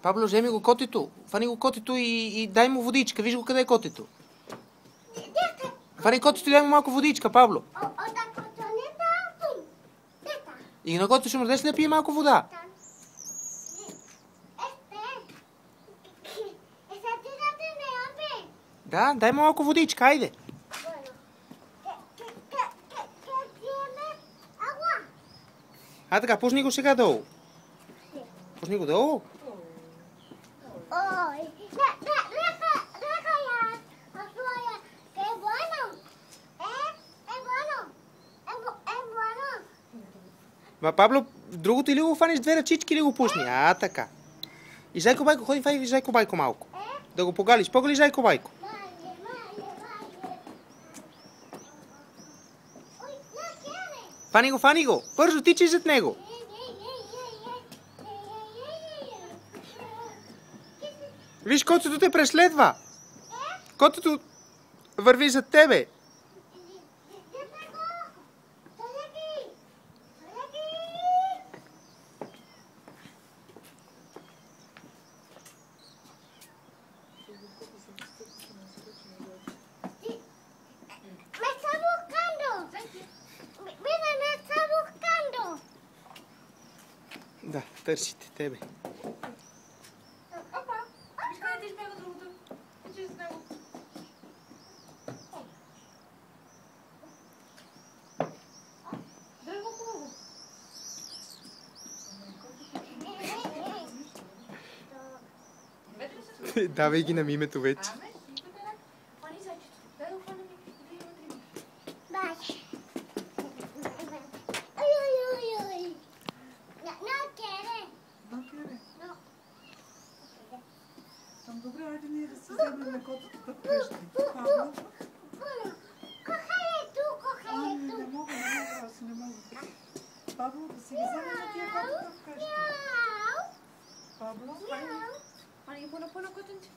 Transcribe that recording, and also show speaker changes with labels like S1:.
S1: Пабло, вземи го котето. Фани го котето и дай му водичка. Виж го къде е котето. Фани котето и дай му малко водичка, Пабло. И на котето ще му дадеш ли да пие малко вода? Да, дай му малко водичка, айде. А така, пусни го сега долу. Пусни го долу. Ма, Пабло, другото или го фаниш две ръчички или го пусни? А, така. И Зайко Байко, ходи, фай Зайко Байко малко. Да го погалиш. Погали Зайко Байко. Фани го. Бързо, тичай зад него. Виж, котето те преследва. Котето върви зад тебе. Да, търсите тебе.
S2: Опа! Виж къде ти избяга другото? Тичи с него. Дай го хубаво.
S1: Давай ги на мимето вече.
S2: Фани зайчето. Дай го хвана ми.
S3: Добре, айде ние да се вземем на котото да прежди. Пабло? Не мога, аз не мога. Пабло, да си ги вземем на тия котата вкъщи. Пабло?
S2: Фани ги пона котенце.